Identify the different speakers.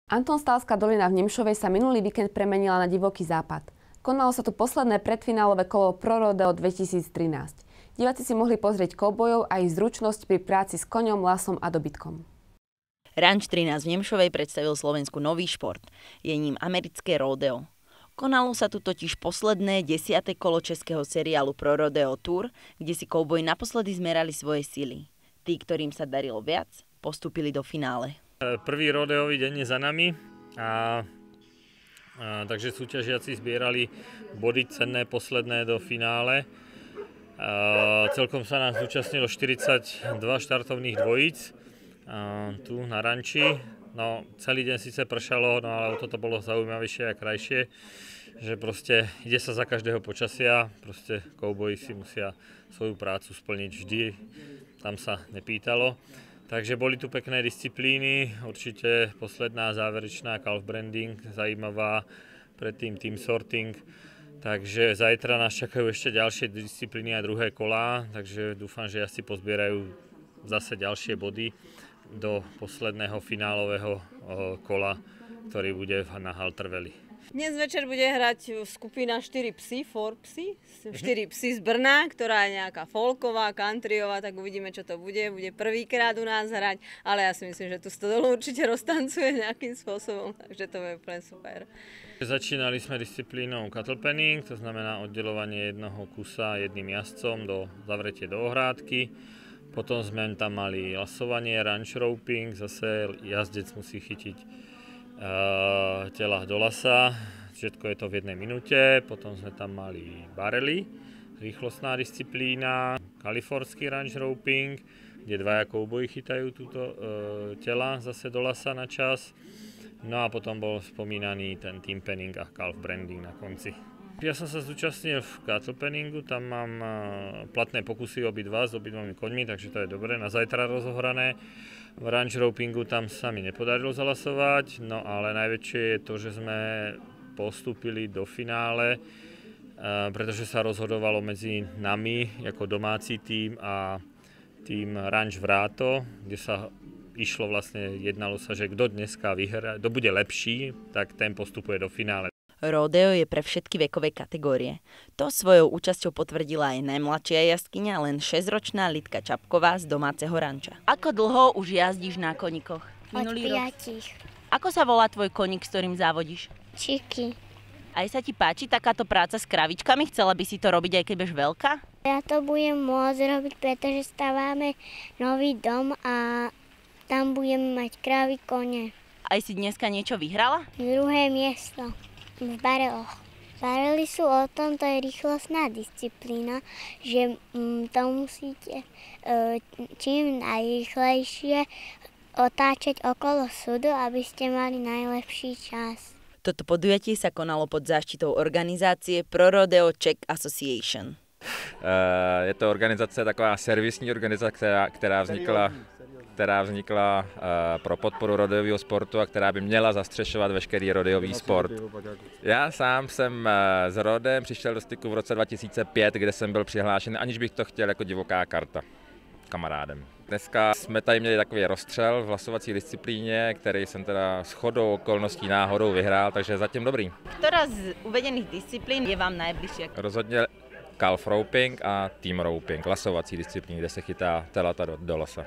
Speaker 1: Antonstalská dolina v Nemšovej sa minulý víkend premenila na divoký západ. Konalo sa tu posledné predfinálové kolo Pro Rodeo 2013. Diváci si mohli pozrieť koubojov a ich zručnosť pri práci s koňom, lasom a dobytkom.
Speaker 2: Ranč 13 v Nemšovej predstavil Slovensku nový šport. Je ním americké rodeo. Konalo sa tu totiž posledné 10. kolo českého seriálu Pro Rodeo Tour, kde si kouboji naposledy zmerali svoje sily. Tí, ktorým sa darilo viac, postúpili do finále.
Speaker 3: Prvý rodeový deň je za nami takže súťažiaci zbierali body cenné posledné do finále. Celkom sa nám zúčastnilo 42 štartovných dvojíc tu na ranči. No, celý deň síce pršalo, no ale toto bolo zaujímavejšie a krajšie, že proste ide sa za každého počasia, proste kouboji si musia svoju prácu splniť vždy, tam sa nepýtalo. Takže boli tu pekné disciplíny, určite posledná záverečná calf branding, zaujímavá, predtým team sorting. Takže zajtra nás čakajú ešte ďalšie disciplíny a druhé kolá, takže dúfam, že asi pozbierajú zase ďalšie body do posledného finálového kola, ktorý bude na Halterveli.
Speaker 4: Dnes večer bude hrať skupina 4 psy z Brna, ktorá je nejaká folková, countryová, tak uvidíme, čo to bude. Bude prvýkrát u nás hrať, ale ja si myslím, že tu Stodolu určite roztancuje nejakým spôsobom, takže to bude úplne super.
Speaker 3: Začínali sme disciplínou cattle penning, to znamená oddelovanie jednoho kusa jedným jazdcom do zavretie do ohrádky. Potom sme tam mali lasovanie, ranch roping, zase jazdec musí chytiť tela do lasa, všetko je to v 1 minúte. Potom sme tam mali barely, rýchlostná disciplína, kalifornský ranch roping, kde dvaja kouboji chytajú túto tela zase do lasa na čas. No a potom bol spomínaný ten team penning a calf branding na konci. Ja som sa zúčastnil v cattle penningu, tam mám platné pokusy obidva s obidvomi koňmi, takže to je dobré, na zajtra rozohrané. V ranch ropingu tam sa mi nepodarilo zalasovať, no ale najväčšie je to, že sme postúpili do finále, pretože sa rozhodovalo medzi nami ako domáci tím a tým Ranch Vráto, kde sa išlo vlastne, jednalo sa, že kto dneska vyhrá, kto bude lepší, tak ten postupuje do finále.
Speaker 2: Rodeo je pre všetky vekové kategórie. To svojou účasťou potvrdila aj najmladšia jazdkyňa, len 6-ročná Lidka Čapková z domáceho ranča. Ako dlho už jazdíš na koníkoch?
Speaker 5: Od 5.
Speaker 2: Ako sa volá tvoj koník, s ktorým závodíš?
Speaker 5: Čiky.
Speaker 2: Aj sa ti páči takáto práca s kravičkami? Chcela by si to robiť, aj keď budeš veľká?
Speaker 5: Ja to budem môcť robiť, pretože stavíme nový dom a tam budeme mať kravy, kone.
Speaker 2: Aj si dneska niečo vyhrala?
Speaker 5: 2. miesto. V bareloch. Barely sú o tom, to je rýchlostná disciplína, že to musíte čím najrýchlejšie otáčať okolo súdu, aby ste mali najlepší čas.
Speaker 2: Toto podujatie sa konalo pod záštitou organizácie Pro Rodeo Czech Association.
Speaker 6: Je to organizace, taková servisní organizace, která vznikla pro podporu rodeového sportu a která by měla zastřešovat veškerý rodeový sport. Já sám jsem s rodem přišel do styku v roce 2005, kde jsem byl přihlášen, aniž bych to chtěl jako divoká karta kamarádem. Dneska jsme tady měli takový rozstřel v hlasovací disciplíně, který jsem teda shodou okolností náhodou vyhrál, takže zatím dobrý.
Speaker 2: Ktorá z uvedených disciplín je vám najbližšia?
Speaker 6: Rozhodně calf roping a team roping, hlasovací disciplíny, kde se chytá telata do lesa.